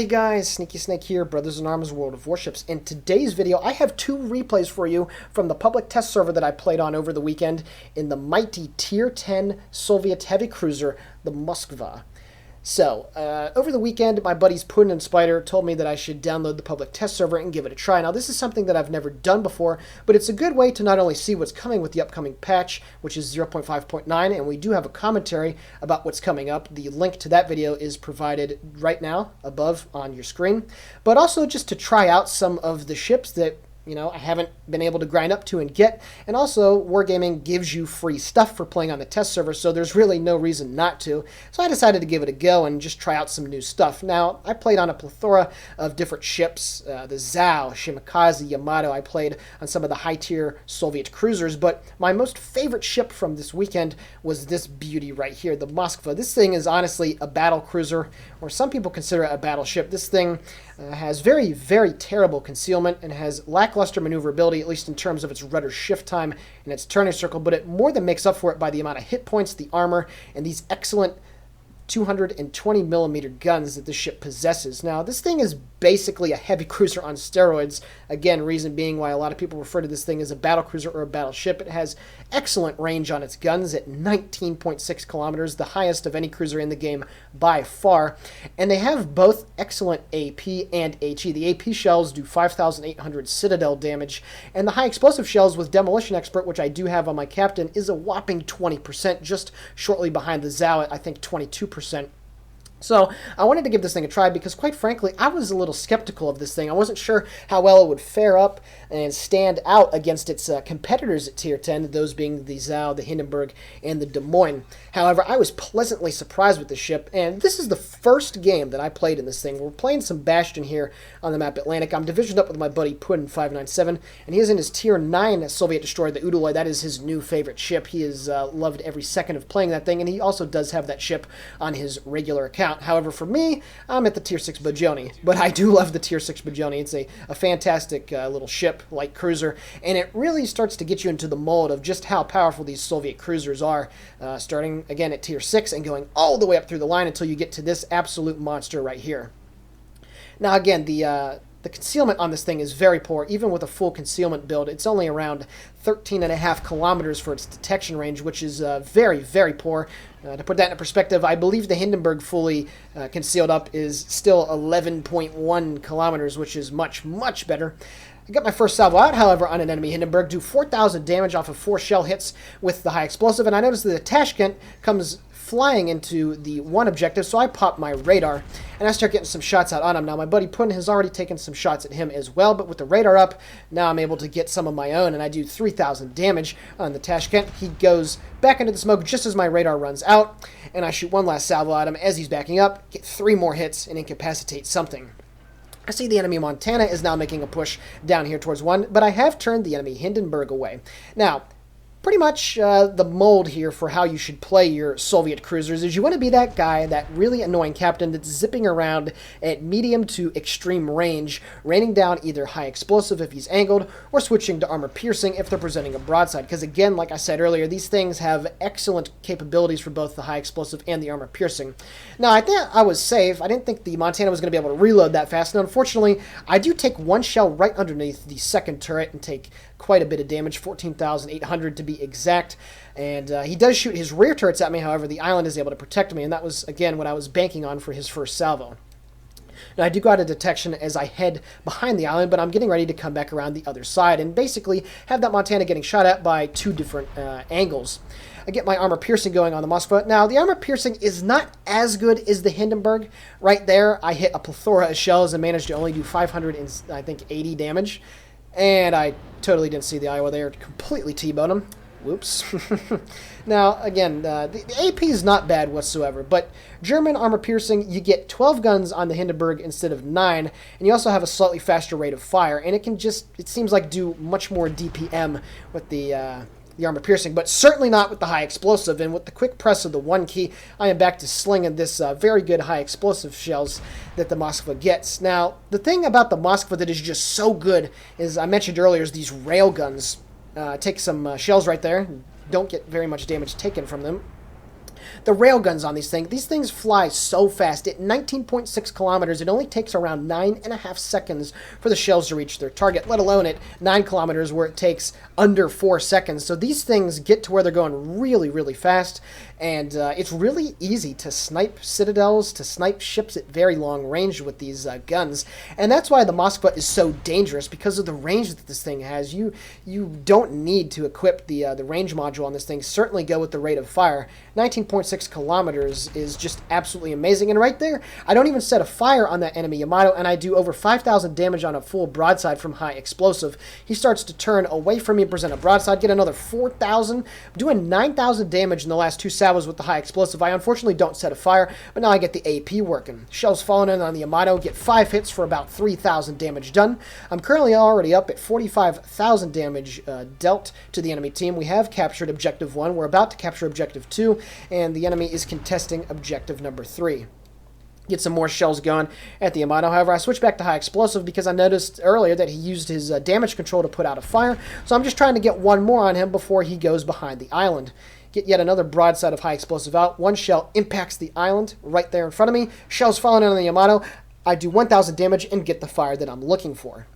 Hey guys, Sneaky Snake here, Brothers in Arms World of Warships. In today's video, I have two replays for you from the public test server that I played on over the weekend in the mighty Tier 10 Soviet heavy cruiser, the Moskva. So, over the weekend, my buddies Puddin and Spider told me that I should download the public test server and give it a try. Now, this is something that I've never done before, but it's a good way to not only see what's coming with the upcoming patch, which is 0.5.9, and we do have a commentary about what's coming up. The link to that video is provided right now above on your screen, but also just to try out some of the ships that I haven't been able to grind up to and get. And also, Wargaming gives you free stuff for playing on the test server, so there's really no reason not to. So I decided to give it a go and just try out some new stuff. Now, I played on a plethora of different ships. The Zao, Shimakaze, Yamato. I played on some of the high-tier Soviet cruisers, but my most favorite ship from this weekend was this beauty right here, the Moskva. This thing is honestly a battle cruiser, or some people consider it a battleship. This thing has very, very terrible concealment and has lackluster maneuverability, at least in terms of its rudder shift time and its turning circle, but it more than makes up for it by the amount of hit points, the armor, and these excellent 220 millimeter guns that this ship possesses. Now, this thing is basically a heavy cruiser on steroids. Again, reason being why a lot of people refer to this thing as a battle cruiser or a battleship. It has excellent range on its guns at 19.6 kilometers, the highest of any cruiser in the game by far. And they have both excellent AP and HE. The AP shells do 5,800 citadel damage, and the high explosive shells with Demolition Expert, which I do have on my captain, is a whopping 20%, just shortly behind the Zao at, I think, 22%. So I wanted to give this thing a try because, quite frankly, I was a little skeptical of this thing. I wasn't sure how well it would fare up and stand out against its competitors at Tier 10, those being the Zao, the Hindenburg, and the Des Moines. However, I was pleasantly surprised with the ship, and this is the first game that I played in this thing. We're playing some Bastion here on the map Atlantic. I'm divisioned up with my buddy Puddin597, and he is in his Tier 9 Soviet destroyer, the Udaloy. That is his new favorite ship. He has loved every second of playing that thing, and he also does have that ship on his regular account. However, for me, I'm at the Tier 6 Bajoni, but I do love the Tier 6 Bajoni. It's a fantastic little ship, light cruiser, and it really starts to get you into the mold of just how powerful these Soviet cruisers are, starting, again, at Tier 6 and going all the way up through the line until you get to this absolute monster right here. Now, again, the concealment on this thing is very poor. Even with a full concealment build, it's only around 13.5 kilometers for its detection range, which is very, very poor. To put that into perspective, I believe the Hindenburg fully concealed up is still 11.1 kilometers, which is much, much better. I got my first salvo out, however, on an enemy Hindenburg, do 4,000 damage off of 4 shell hits with the high explosive, and I noticed that the Tashkent comes flying into the one objective, so I pop my radar, and I start getting some shots out on him. Now, my buddy Puddin has already taken some shots at him as well, but with the radar up, now I'm able to get some of my own, and I do 3,000 damage on the Tashkent. He goes back into the smoke just as my radar runs out, and I shoot one last salvo at him as he's backing up, get 3 more hits, and incapacitate something. I see the enemy Montana is now making a push down here towards 1, but I have turned the enemy Hindenburg away. Now, pretty much the mold here for how you should play your Soviet cruisers is you want to be that guy, that really annoying captain that's zipping around at medium to extreme range, raining down either high explosive if he's angled, or switching to armor piercing if they're presenting a broadside. Because again, like I said earlier, these things have excellent capabilities for both the high explosive and the armor piercing. Now, I think I was safe. I didn't think the Montana was going to be able to reload that fast. And unfortunately, I do take 1 shell right underneath the second turret and take quite a bit of damage, 14,800 to be exact. And he does shoot his rear turrets at me. However, the island is able to protect me, and that was, again, what I was banking on for his first salvo. Now, I do go out of detection as I head behind the island, but I'm getting ready to come back around the other side and basically have that Montana getting shot at by 2 different angles. I get my armor piercing going on the Moskva. Now, the armor piercing is not as good as the Hindenburg. Right there, I hit a plethora of shells and managed to only do 580 damage. And I totally didn't see the Iowa there. Completely T-boned him. Whoops. Now, again, the AP is not bad whatsoever, but German armor piercing, you get 12 guns on the Hindenburg instead of 9, and you also have a slightly faster rate of fire, and it can just, it seems like, do much more DPM with the armor piercing, but certainly not with the high explosive. And with the quick press of the 1 key, I am back to slinging this very good high explosive shells that the Moskva gets. Now, the thing about the Moskva that is just so good is, I mentioned earlier, is these rail guns. Take some shells right there. Don't get very much damage taken from them. The railguns on these things fly so fast. At 19.6 kilometers, it only takes around 9.5 seconds for the shells to reach their target, let alone at 9 kilometers where it takes under 4 seconds. So these things get to where they're going really, really fast, and it's really easy to snipe citadels, to snipe ships at very long range with these guns. And that's why the Moskva is so dangerous, because of the range that this thing has. You don't need to equip the range module on this thing. Certainly go with the rate of fire. 19.6 kilometers is just absolutely amazing. And right there, I don't even set a fire on that enemy Yamato, and I do over 5,000 damage on a full broadside from high explosive. He starts to turn away from me and present a broadside, get another 4,000. I'm doing 9,000 damage in the last 2 salvos with the high explosive. I unfortunately don't set a fire, but now I get the AP working. Shells falling in on the Yamato, get 5 hits for about 3,000 damage done. I'm currently already up at 45,000 damage dealt to the enemy team. We have captured Objective 1. We're about to capture Objective 2, and the enemy is contesting Objective number 3. Get some more shells going at the Yamato. However, I switched back to high explosive because I noticed earlier that he used his damage control to put out a fire, so I'm just trying to get one more on him before he goes behind the island. Get yet another broadside of high explosive out. One shell impacts the island right there in front of me. Shells falling on the Yamato. I do 1,000 damage and get the fire that I'm looking for.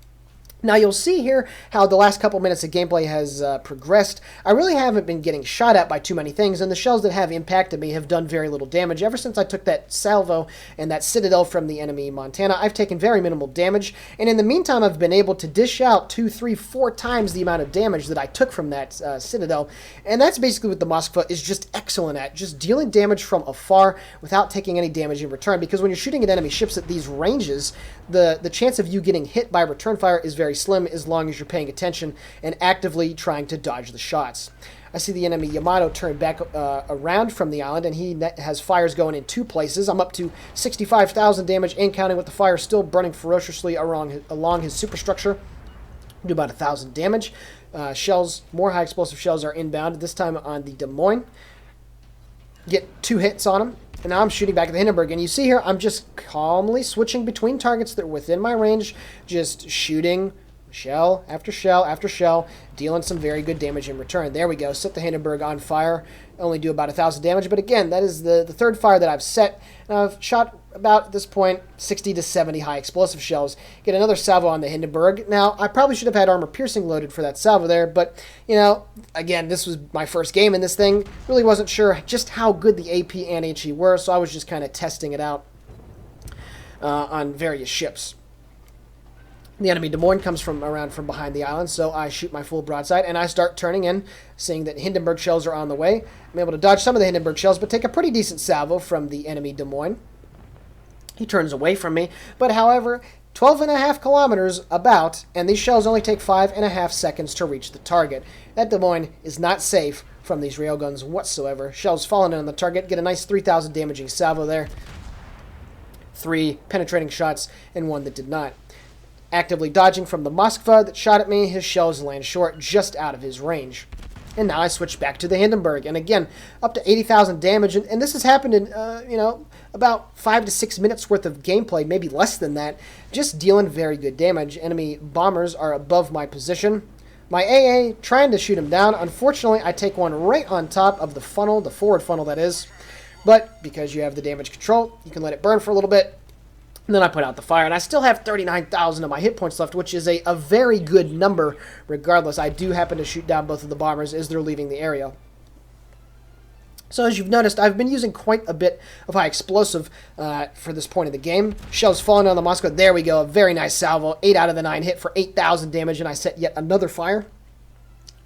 Now, you'll see here how the last couple minutes of gameplay has progressed. I really haven't been getting shot at by too many things, and the shells that have impacted me have done very little damage. Ever since I took that salvo and that citadel from the enemy Montana, I've taken very minimal damage, and in the meantime, I've been able to dish out 2, 3, 4 times the amount of damage that I took from that citadel, and that's basically what the Moskva is just excellent at, just dealing damage from afar without taking any damage in return, because when you're shooting at enemy ships at these ranges, the chance of you getting hit by return fire is very slim as long as you're paying attention and actively trying to dodge the shots. I see the enemy Yamato turn back around from the island, and he has fires going in 2 places. I'm up to 65,000 damage and counting, with the fire still burning ferociously along his superstructure. Do about 1,000 damage. Shells, more high explosive shells are inbound, this time on the Des Moines. Get 2 hits on him. And now I'm shooting back at the Hindenburg, and you see here, I'm just calmly switching between targets that are within my range, just shooting shell after shell after shell, dealing some very good damage in return. There we go, set the Hindenburg on fire, only do about 1,000 damage, but again, that is the third fire that I've set, and I've shot about, at this point, 60 to 70 high explosive shells. Get another salvo on the Hindenburg. Now, I probably should have had armor piercing loaded for that salvo there, but, you know, again, this was my first game in this thing. Really wasn't sure just how good the AP and HE were, so I was just kind of testing it out on various ships. The enemy Des Moines comes around from behind the island, so I shoot my full broadside, and I start turning in, seeing that Hindenburg shells are on the way. I'm able to dodge some of the Hindenburg shells, but take a pretty decent salvo from the enemy Des Moines. He turns away from me, but however, 12.5 kilometers about, and these shells only take 5.5 seconds to reach the target. That Des Moines is not safe from these railguns whatsoever. Shells falling in on the target, get a nice 3,000 damaging salvo there. 3 penetrating shots, and 1 that did not. Actively dodging from the Moskva that shot at me, his shells land short, just out of his range. And now I switch back to the Hindenburg, and again, up to 80,000 damage, and this has happened in, about 5 to 6 minutes worth of gameplay, maybe less than that, just dealing very good damage. Enemy bombers are above my position. My AA trying to shoot him down. Unfortunately, I take one right on top of the funnel, the forward funnel that is, but because you have the damage control, you can let it burn for a little bit. And then I put out the fire, and I still have 39,000 of my hit points left, which is a very good number regardless. I do happen to shoot down both of the bombers as they're leaving the area. So as you've noticed, I've been using quite a bit of high explosive for this point of the game. Shells falling on the Moskva. There we go. A very nice salvo. 8 out of the 9 hit for 8,000 damage, and I set yet another fire.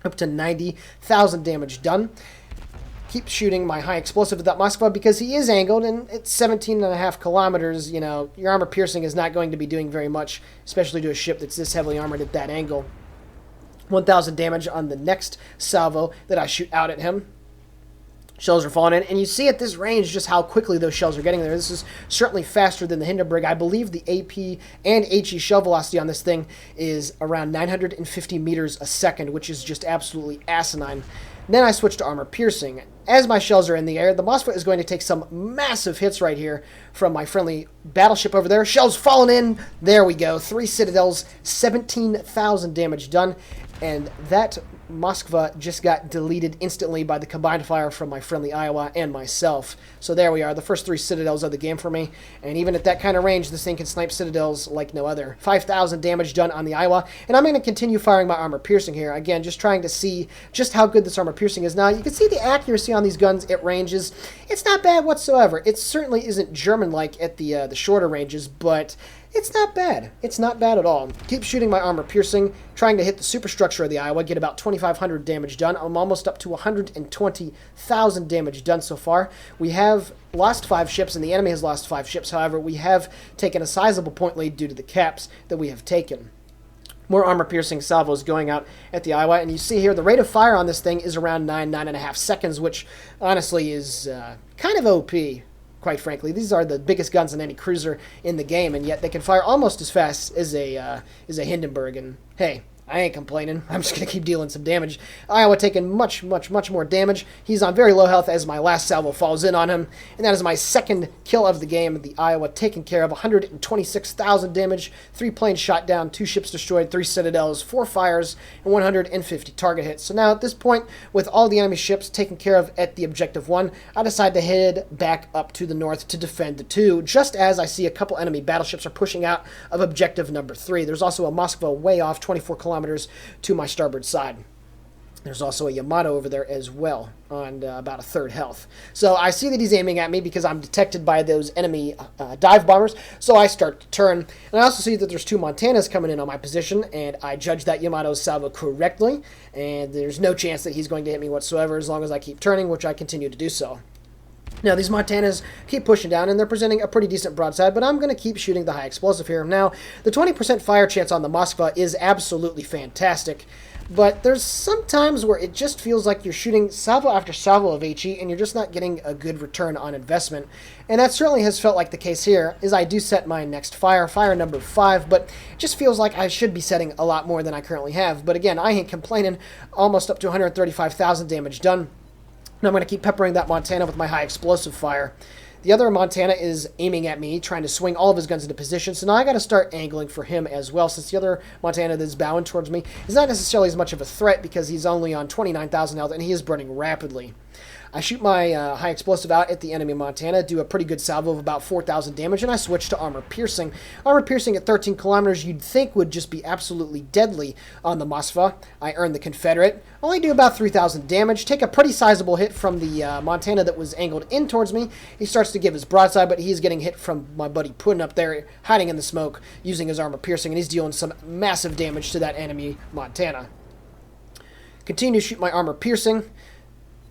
Up to 90,000 damage done. Keep shooting my high explosive at that Moskva because he is angled, and at 17.5 kilometers, you know, your armor piercing is not going to be doing very much, especially to a ship that's this heavily armored at that angle. 1,000 damage on the next salvo that I shoot out at him. Shells are falling in, and you see at this range just how quickly those shells are getting there. This is certainly faster than the Hindenburg. I believe the AP and HE shell velocity on this thing is around 950 meters a second, which is just absolutely asinine. Then I switch to armor piercing. As my shells are in the air, the Moskva is going to take some massive hits right here from my friendly battleship over there. Shells falling in. There we go. 3 citadels, 17,000 damage done. And that Moskva just got deleted instantly by the combined fire from my friendly Iowa and myself. So there we are, the first 3 citadels of the game for me. And even at that kind of range, this thing can snipe citadels like no other. 5,000 damage done on the Iowa. And I'm going to continue firing my armor piercing here. Again, just trying to see just how good this armor piercing is. Now, you can see the accuracy on these guns at ranges. It's not bad whatsoever. It certainly isn't German-like at the shorter ranges, but it's not bad. It's not bad at all. Keep shooting my armor piercing, trying to hit the superstructure of the Iowa, get about 2,500 damage done. I'm almost up to 120,000 damage done so far. We have lost 5 ships, and the enemy has lost 5 ships. However, we have taken a sizable point lead due to the caps that we have taken. More armor-piercing salvos going out at the Iowa, and you see here the rate of fire on this thing is around 9.5 seconds, which honestly is kind of OP. Quite frankly, these are the biggest guns in any cruiser in the game, and yet they can fire almost as fast as a Hindenburg. And hey, I ain't complaining. I'm just going to keep dealing some damage. Iowa taking much more damage. He's on very low health as my last salvo falls in on him. And that is my second kill of the game. The Iowa taken care of. 126,000 damage. 3 planes shot down. 2 ships destroyed. 3 citadels. 4 fires. And 150 target hits. So now at this point, with all the enemy ships taken care of at the objective 1, I decide to head back up to the north to defend the 2. Just as I see a couple enemy battleships are pushing out of objective number 3. There's also a Moskva way off, 24 kilometers to my starboard side. There's also a Yamato over there as well on about a 3rd health. So I see that he's aiming at me because I'm detected by those enemy dive bombers. So I start to turn. And I also see that there's 2 Montanas coming in on my position, and I judge that Yamato's salvo correctly. And there's no chance that he's going to hit me whatsoever as long as I keep turning, which I continue to do so. Now, these Montanas keep pushing down, and they're presenting a pretty decent broadside, but I'm going to keep shooting the high explosive here. Now, the 20% fire chance on the Moskva is absolutely fantastic, but there's some times where it just feels like you're shooting salvo after salvo of HE, and you're just not getting a good return on investment. And that certainly has felt like the case here, as I do set my next fire number 5, but it just feels like I should be setting a lot more than I currently have. But again, I ain't complaining, almost up to 135,000 damage done. And I'm going to keep peppering that Montana with my high explosive fire. The other Montana is aiming at me, trying to swing all of his guns into position, so now I got to start angling for him as well, since the other Montana that's bowing towards me is not necessarily as much of a threat because he's only on 29,000 health and he is burning rapidly. I shoot my high explosive out at the enemy Montana, do a pretty good salvo of about 4,000 damage, and I switch to armor piercing. Armor piercing at 13 kilometers you'd think would just be absolutely deadly on the Moskva. I earn the Confederate. Only do about 3,000 damage, take a pretty sizable hit from the Montana that was angled in towards me. He starts to give his broadside, but he's getting hit from my buddy Putin up there, hiding in the smoke, using his armor piercing, and he's dealing some massive damage to that enemy Montana. Continue to shoot my armor piercing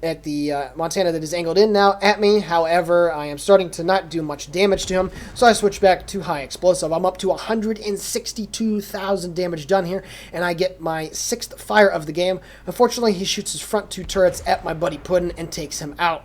at the Montana that is angled in now at me. However, I am starting to not do much damage to him, so I switch back to high explosive. I'm up to 162,000 damage done here, and I get my 6th fire of the game. Unfortunately, he shoots his front 2 turrets at my buddy Putin and takes him out.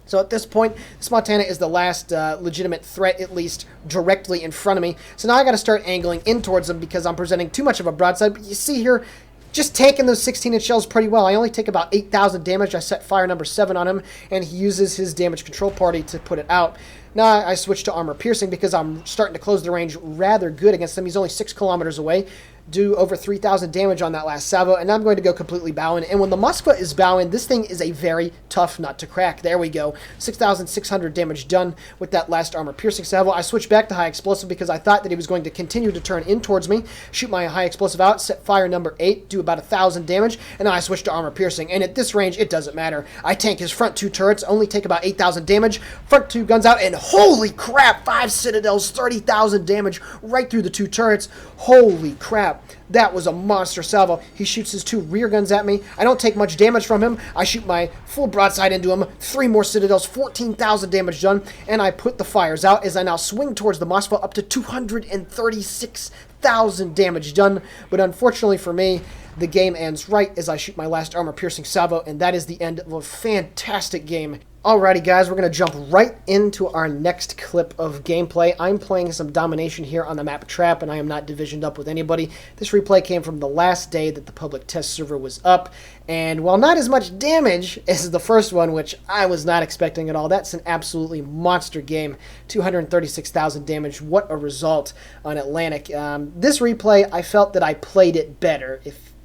So at this point, this Montana is the last legitimate threat, at least directly in front of me. So now I got to start angling in towards him because I'm presenting too much of a broadside. But you see here, just taking those 16-inch shells pretty well. I only take about 8,000 damage. I set fire number 7 on him, and he uses his damage control party to put it out. Now I switch to armor piercing because I'm starting to close the range rather good against him. He's only 6 kilometers away. Do over 3,000 damage on that last salvo, and I'm going to go completely bowing. And when the Moskva is bowing, this thing is a very tough nut to crack. There we go. 6,600 damage done with that last armor-piercing salvo. I switched back to high explosive because I thought that he was going to continue to turn in towards me. Shoot my high explosive out, set fire number 8, do about 1,000 damage, and then I switch to armor-piercing. And at this range, it doesn't matter. I tank his front 2 turrets, only take about 8,000 damage, front 2 guns out, and holy crap, 5 citadels, 30,000 damage right through the 2 turrets. Holy crap. That was a monster salvo. He shoots his 2 rear guns at me. I don't take much damage from him. I shoot my full broadside into him. 3 more citadels, 14,000 damage done, and I put the fires out as I now swing towards the Moskva up to 236,000 damage done. But unfortunately for me, the game ends right as I shoot my last armor-piercing salvo, and that is the end of a fantastic game. Alrighty guys, we're going to jump right into our next clip of gameplay. I'm playing some domination here on the map Trap, and I am not divisioned up with anybody. This replay came from the last day that the public test server was up, and while not as much damage as the first one, which I was not expecting at all, that's an absolutely monster game. 236,000 damage, what a result on Atlantic. This replay, I felt that I played it better,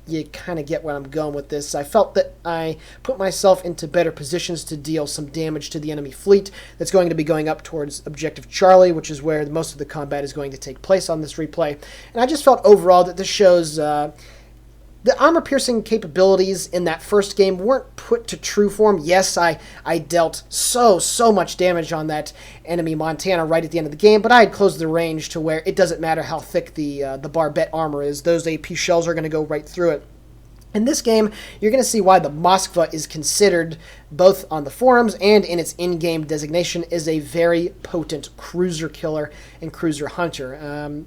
you kind of get where I'm going with this. I felt that I put myself into better positions to deal some damage to the enemy fleet that's going to be going up towards Objective Charlie, which is where most of the combat is going to take place on this replay. And I just felt overall that this shows the armor-piercing capabilities in that first game weren't put to true form. Yes, I dealt so much damage on that enemy Montana right at the end of the game, but I had closed the range to where it doesn't matter how thick the barbette armor is. Those AP shells are going to go right through it. In this game, you're going to see why the Moskva is considered, both on the forums and in its in-game designation, is a very potent cruiser killer and cruiser hunter.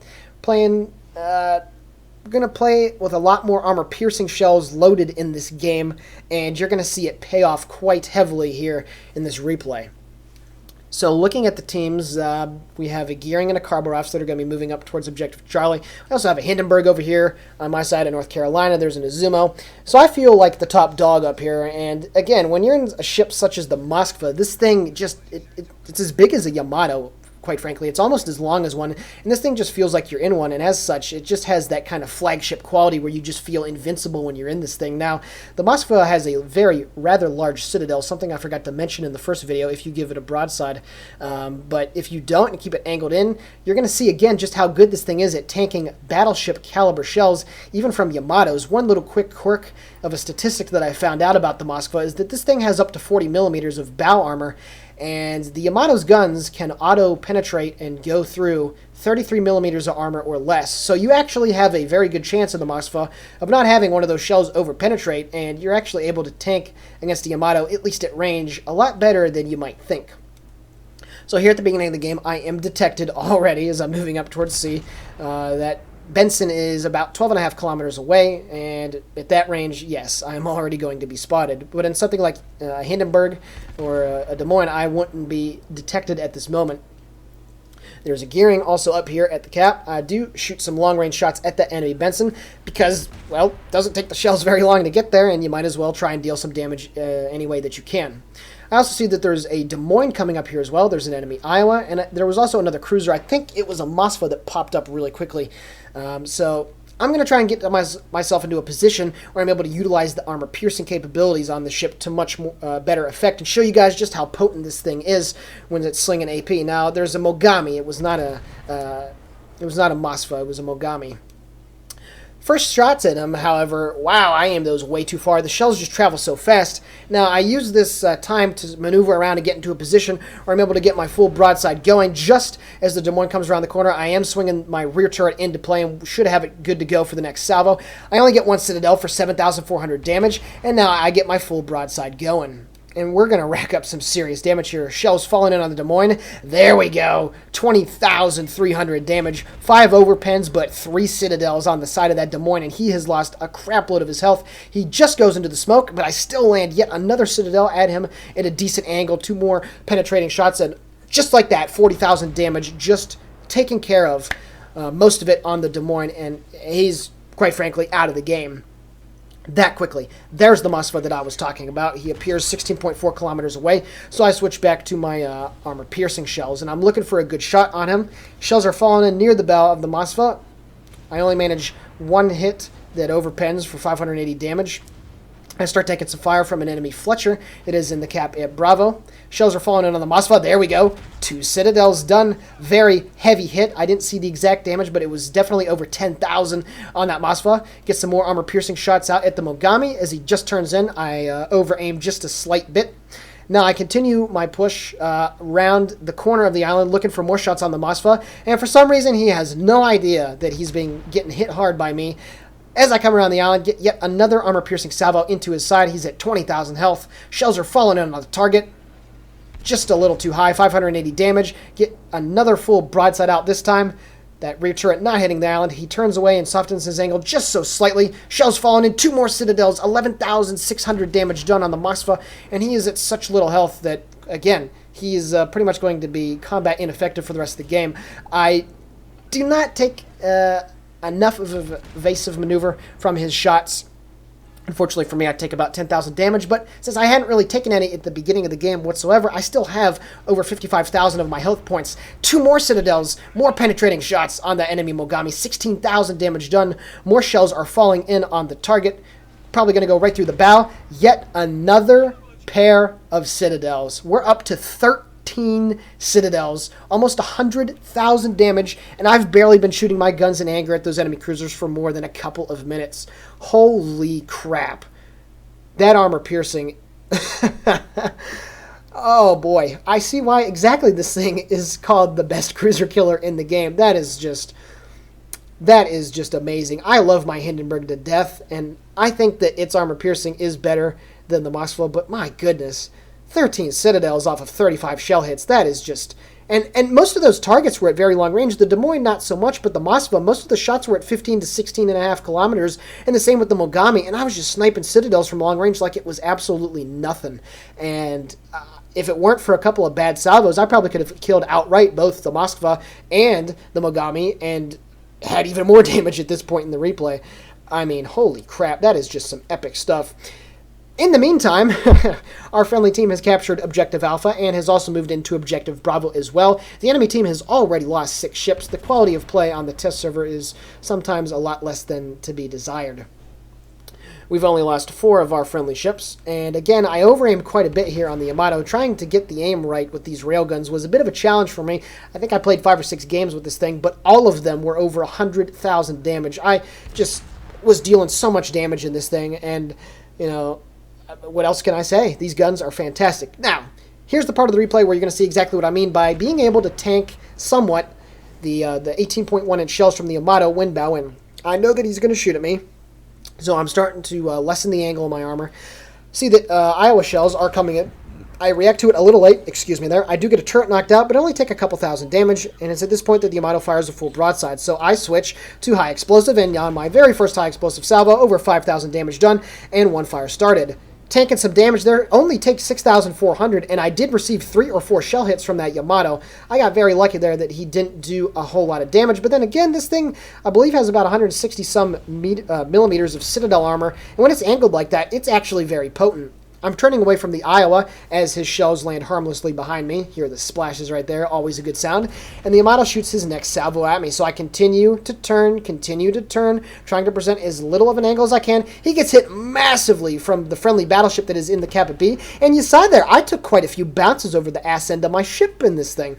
We're going to play with a lot more armor-piercing shells loaded in this game, and you're going to see it pay off quite heavily here in this replay. So looking at the teams, we have a Gearing and a Kharbarovs that are going to be moving up towards Objective Charlie. We also have a Hindenburg over here on my side of North Carolina. There's an Izumo. So I feel like the top dog up here. And again, when you're in a ship such as the Moskva, this thing just, it's as big as a Yamato. Quite frankly, it's almost as long as one, and this thing just feels like you're in one, and as such, it just has that kind of flagship quality where you just feel invincible when you're in this thing. Now, the Moskva has a rather large citadel, something I forgot to mention in the first video if you give it a broadside, but if you don't and keep it angled in, you're going to see again just how good this thing is at tanking battleship caliber shells, even from Yamatos. One little quick quirk of a statistic that I found out about the Moskva is that this thing has up to 40 millimeters of bow armor, and the Yamato's guns can auto-penetrate and go through 33 millimeters of armor or less. So you actually have a very good chance in the Moskva of not having one of those shells over-penetrate, and you're actually able to tank against the Yamato, at least at range, a lot better than you might think. So here at the beginning of the game, I am detected already as I'm moving up towards sea. That Benson is about 12.5 kilometers away, and at that range, yes, I'm already going to be spotted. But in something like Hindenburg or a Des Moines, I wouldn't be detected at this moment. There's a Gearing also up here at the cap. I do shoot some long-range shots at the enemy Benson because, well, it doesn't take the shells very long to get there, and you might as well try and deal some damage any way that you can. I also see that there's a Des Moines coming up here as well. There's an enemy Iowa, and there was also another cruiser. I think it was a Moskva that popped up really quickly. So I'm going to try and get myself into a position where I'm able to utilize the armor-piercing capabilities on the ship to much more, better effect and show you guys just how potent this thing is when it's slinging AP. Now, there's a Mogami. It was not a Moskva. It was a Mogami. First shots at him, however, wow, I aimed those way too far. The shells just travel so fast. Now, I use this time to maneuver around and get into a position where I'm able to get my full broadside going. Just as the Des Moines comes around the corner, I am swinging my rear turret into play and should have it good to go for the next salvo. I only get one Citadel for 7,400 damage, and now I get my full broadside going. And we're going to rack up some serious damage here. Shells falling in on the Des Moines. There we go. 20,300 damage. 5 overpens, but 3 Citadels on the side of that Des Moines, and he has lost a crap load of his health. He just goes into the smoke, but I still land yet another Citadel at him at a decent angle. 2 more penetrating shots, and just like that, 40,000 damage just taken care of. Most of it on the Des Moines, and he's, quite frankly, out of the game that quickly. There's the Moskva that I was talking about. He appears 16.4 kilometers away, so I switch back to my armor-piercing shells, and I'm looking for a good shot on him. Shells are falling in near the bow of the Moskva. I only manage 1 hit that overpens for 580 damage. I start taking some fire from an enemy Fletcher. It is in the cap at Bravo. Shells are falling in on the Moskva. There we go. 2 Citadels done. Very heavy hit. I didn't see the exact damage, but it was definitely over 10,000 on that Moskva. Get some more armor-piercing shots out at the Mogami. As he just turns in, I over-aim just a slight bit. Now I continue my push around the corner of the island looking for more shots on the Moskva, and for some reason he has no idea that he's been getting hit hard by me. As I come around the island, get yet another armor-piercing salvo into his side. He's at 20,000 health. Shells are falling in on the target. Just a little too high, 580 damage. Get another full broadside out this time. That rear turret not hitting the island. He turns away and softens his angle just so slightly. Shells falling in. 2 more Citadels. 11,600 damage done on the Moskva. And he is at such little health that, again, he is pretty much going to be combat ineffective for the rest of the game. I do not take enough of an evasive maneuver from his shots Unfortunately for me, I take about 10,000 damage, but since I hadn't really taken any at the beginning of the game whatsoever, I still have over 55,000 of my health points. 2 more citadels, more penetrating shots on the enemy Mogami, 16,000 damage done. More shells are falling in on the target. Probably going to go right through the bow. Yet another pair of citadels. We're up to 13 citadels, almost 100,000 damage, and I've barely been shooting my guns in anger at those enemy cruisers for more than a couple of minutes. Holy crap. That armor piercing. Oh boy. I see why exactly this thing is called the best cruiser killer in the game. That is just amazing. I love my Hindenburg to death, and I think that its armor piercing is better than the Moskva, but my goodness. 13 citadels off of 35 shell hits. That is just... And most of those targets were at very long range. The Des Moines, not so much, but the Moskva, most of the shots were at 15 to 16.5 kilometers, and the same with the Mogami, and I was just sniping citadels from long range like it was absolutely nothing. And if it weren't for a couple of bad salvos, I probably could have killed outright both the Moskva and the Mogami, and had even more damage at this point in the replay. I mean, holy crap, that is just some epic stuff. In the meantime, our friendly team has captured Objective Alpha and has also moved into Objective Bravo as well. The enemy team has already lost 6 ships. The quality of play on the test server is sometimes a lot less than to be desired. We've only lost 4 of our friendly ships, and again, I overaimed quite a bit here on the Yamato. Trying to get the aim right with these railguns was a bit of a challenge for me. I think I played 5 or 6 games with this thing, but all of them were over 100,000 damage. I just was dealing so much damage in this thing, and, you know... what else can I say? These guns are fantastic. Now, here's the part of the replay where you're going to see exactly what I mean by being able to tank somewhat the 18.1-inch shells from the Yamato wind bow, and I know that he's going to shoot at me, so I'm starting to lessen the angle of my armor. See that Iowa shells are coming in. I react to it a little late, excuse me there. I do get a turret knocked out, but I only take a couple thousand damage, and it's at this point that the Yamato fires a full broadside. So I switch to high explosive, and on my very first high explosive salvo, over 5,000 damage done, and 1 fire started. Tanking some damage there, only takes 6,400, and I did receive 3 or 4 shell hits from that Yamato. I got very lucky there that he didn't do a whole lot of damage, but then again, this thing, I believe, has about 160-some millimeters of citadel armor, and when it's angled like that, it's actually very potent. I'm turning away from the Iowa as his shells land harmlessly behind me. Hear the splashes right there, always a good sound. And the Yamato shoots his next salvo at me, so I continue to turn, trying to present as little of an angle as I can. He gets hit massively from the friendly battleship that is in the Kappa B, and you saw there, I took quite a few bounces over the ass end of my ship in this thing.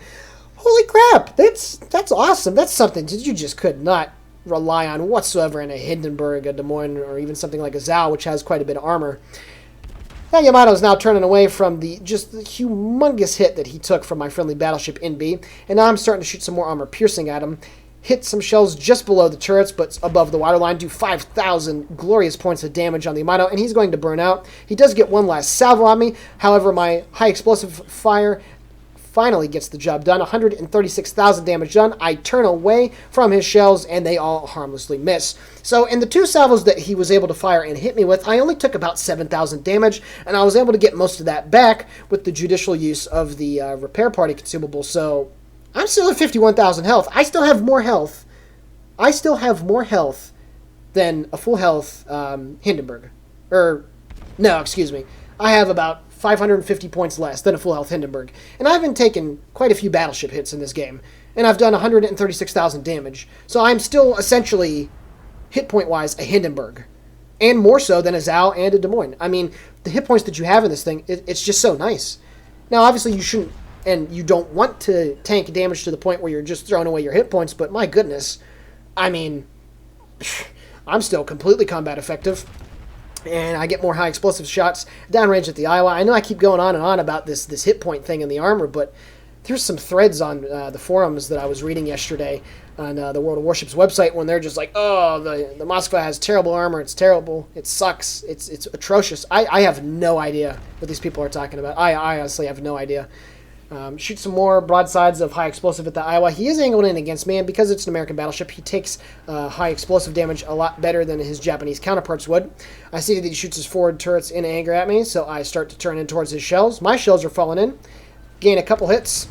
Holy crap, that's awesome. That's something that you just could not rely on whatsoever in a Hindenburg, a Des Moines, or even something like a Zhao, which has quite a bit of armor. That Yamato is now turning away from the humongous hit that he took from my friendly battleship NB, and now I'm starting to shoot some more armor piercing at him. Hit some shells just below the turrets, but above the waterline, do 5,000 glorious points of damage on the Yamato, and he's going to burn out. He does get one last salvo on me, however, my high explosive fire finally gets the job done. 136,000 damage done. I turn away from his shells, and they all harmlessly miss. So in the 2 salvos that he was able to fire and hit me with, I only took about 7,000 damage, and I was able to get most of that back with the judicial use of the repair party consumable. So I'm still at 51,000 health. I still have more health. I still have more health than a full health Hindenburg. No, excuse me. I have about 550 points less than a full health Hindenburg. And I've been taking quite a few battleship hits in this game. And I've done 136,000 damage. So I'm still essentially, hit point wise, a Hindenburg. And more so than a Zhao and a Des Moines. I mean, the hit points that you have in this thing, it's just so nice. Now, obviously, you shouldn't, and you don't want to tank damage to the point where you're just throwing away your hit points, but my goodness, I mean, I'm still completely combat effective. And I get more high explosive shots downrange at the Iowa. I know I keep going on and on about this hit point thing in the armor, but there's some threads on the forums that I was reading yesterday on the World of Warships website when they're just like, oh, the Moskva has terrible armor, it's terrible, it sucks, it's atrocious. I have no idea what these people are talking about. I honestly have no idea. Shoot some more broadsides of high explosive at the Iowa. He is angled in against me, and because it's an American battleship, he takes high explosive damage a lot better than his Japanese counterparts would. I see that he shoots his forward turrets in anger at me, so I start to turn in towards his shells. My shells are falling in. Gain a couple hits.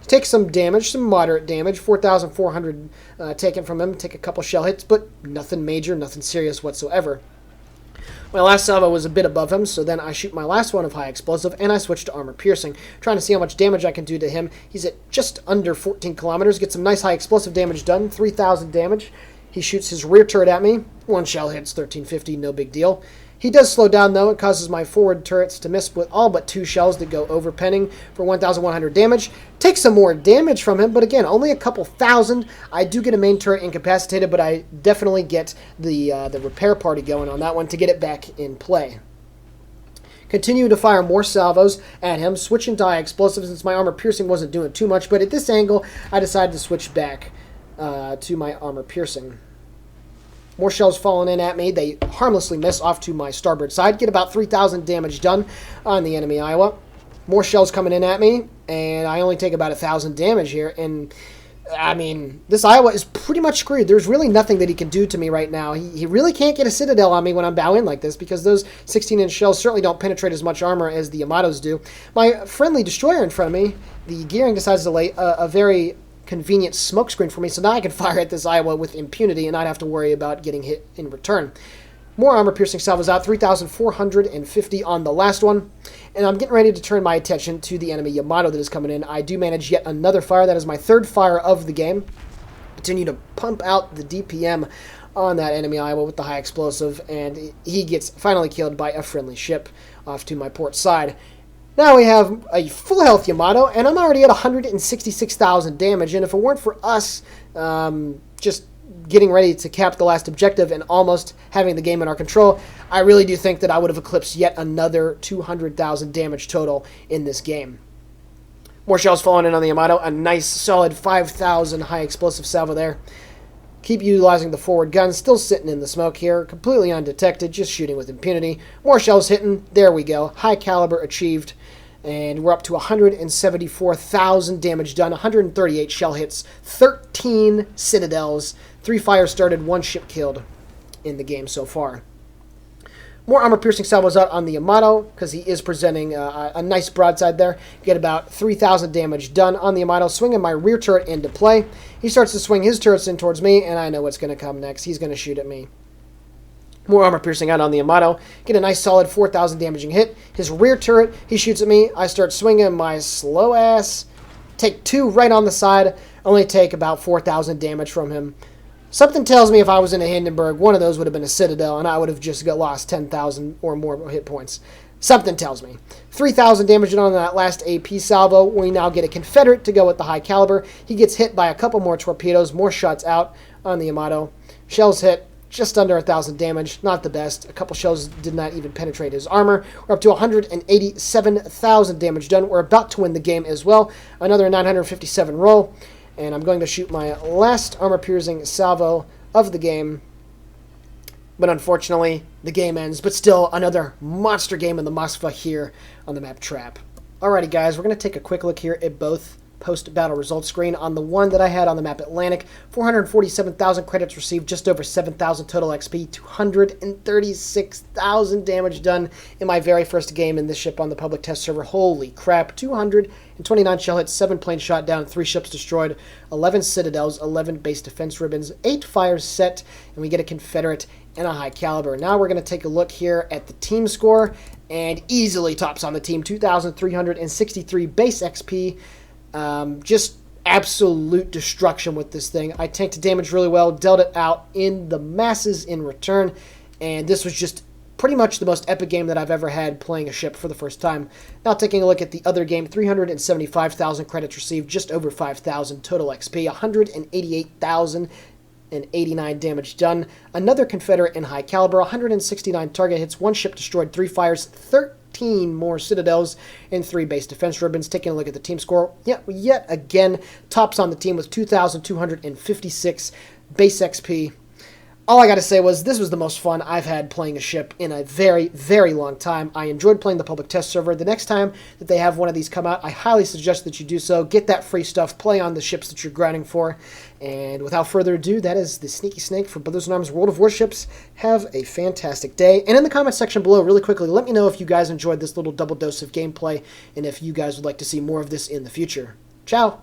Take some damage, some moderate damage. 4,400 taken from him. Take a couple shell hits, but nothing major, nothing serious whatsoever. My last salvo was a bit above him, so then I shoot my last one of high explosive, and I switch to armor piercing, trying to see how much damage I can do to him. He's at just under 14 kilometers, get some nice high explosive damage done, 3,000 damage. He shoots his rear turret at me. One shell hits, 1350, no big deal. He does slow down, though. It causes my forward turrets to miss with all but 2 shells that go over penning for 1,100 damage. Takes some more damage from him, but again, only a couple thousand. I do get a main turret incapacitated, but I definitely get the repair party going on that one to get it back in play. Continue to fire more salvos at him, switching to high explosives since my armor piercing wasn't doing too much, but at this angle, I decided to switch back to my armor piercing. More shells falling in at me. They harmlessly miss off to my starboard side. Get about 3,000 damage done on the enemy Iowa. More shells coming in at me, and I only take about 1,000 damage here. And, I mean, this Iowa is pretty much screwed. There's really nothing that he can do to me right now. He really can't get a Citadel on me when I'm bow in like this, because those 16-inch shells certainly don't penetrate as much armor as the Yamatos do. My friendly destroyer in front of me, the Gearing, decides to lay a very convenient smokescreen for me, so now I can fire at this Iowa with impunity and not have to worry about getting hit in return. More armor-piercing salvos out, 3,450 on the last one, and I'm getting ready to turn my attention to the enemy Yamato that is coming in. I do manage yet another fire. That is my third fire of the game. Continue to pump out the DPM on that enemy Iowa with the high explosive, and he gets finally killed by a friendly ship off to my port side. Now we have a full health Yamato, and I'm already at 166,000 damage, and if it weren't for us just getting ready to cap the last objective and almost having the game in our control, I really do think that I would have eclipsed yet another 200,000 damage total in this game. More shells falling in on the Yamato, a nice solid 5,000 high explosive salvo there. Keep utilizing the forward gun, still sitting in the smoke here, completely undetected, just shooting with impunity. More shells hitting, there we go, high caliber achieved, and we're up to 174,000 damage done, 138 shell hits, 13 citadels, 3 fires started, 1 ship killed in the game so far. More armor-piercing salvos out on the Yamato, because he is presenting a nice broadside there. Get about 3,000 damage done on the Yamato, swinging my rear turret into play. He starts to swing his turrets in towards me, and I know what's going to come next. He's going to shoot at me. More armor-piercing out on the Yamato. Get a nice solid 4,000 damaging hit. His rear turret, he shoots at me. I start swinging my slow ass. Take 2 right on the side. Only take about 4,000 damage from him. Something tells me if I was in a Hindenburg, one of those would have been a Citadel, and I would have just lost 10,000 or more hit points. Something tells me. 3,000 damage on that last AP salvo. We now get a Confederate to go with the high caliber. He gets hit by a couple more torpedoes, more shots out on the Yamato. Shells hit, just under 1,000 damage. Not the best. A couple shells did not even penetrate his armor. We're up to 187,000 damage done. We're about to win the game as well. Another 957 roll. And I'm going to shoot my last armor-piercing salvo of the game. But unfortunately, the game ends. But still, another monster game in the Moskva here on the map Trap. Alrighty, guys, we're going to take a quick look here at both post-battle results screen. On the one that I had on the map Atlantic, 447,000 credits received, just over 7,000 total XP, 236,000 damage done in my very first game in this ship on the public test server. Holy crap, 229 shell hits, 7 planes shot down, 3 ships destroyed, 11 citadels, 11 base defense ribbons, 8 fires set, and we get a Confederate and a high caliber. Now we're going to take a look here at the team score, and easily tops on the team, 2,363 base XP. Just absolute destruction with this thing. I tanked the damage really well, dealt it out in the masses in return, and this was just pretty much the most epic game that I've ever had playing a ship for the first time. Now taking a look at the other game, 375,000 credits received, just over 5,000 total XP, 188,089 damage done. Another Confederate in high caliber, 169 target hits, 1 ship destroyed, 3 fires, 13 more citadels, and 3 base defense ribbons. Taking a look at the team score, yet again, tops on the team with 2,256 base XP. All I got to say was this was the most fun I've had playing a ship in a very, very long time. I enjoyed playing the public test server. The next time that they have one of these come out, I highly suggest that you do so. Get that free stuff. Play on the ships that you're grinding for. And without further ado, that is the Sneaky Snake for Brothers in Arms World of Warships. Have a fantastic day. And in the comment section below, really quickly, let me know if you guys enjoyed this little double dose of gameplay and if you guys would like to see more of this in the future. Ciao!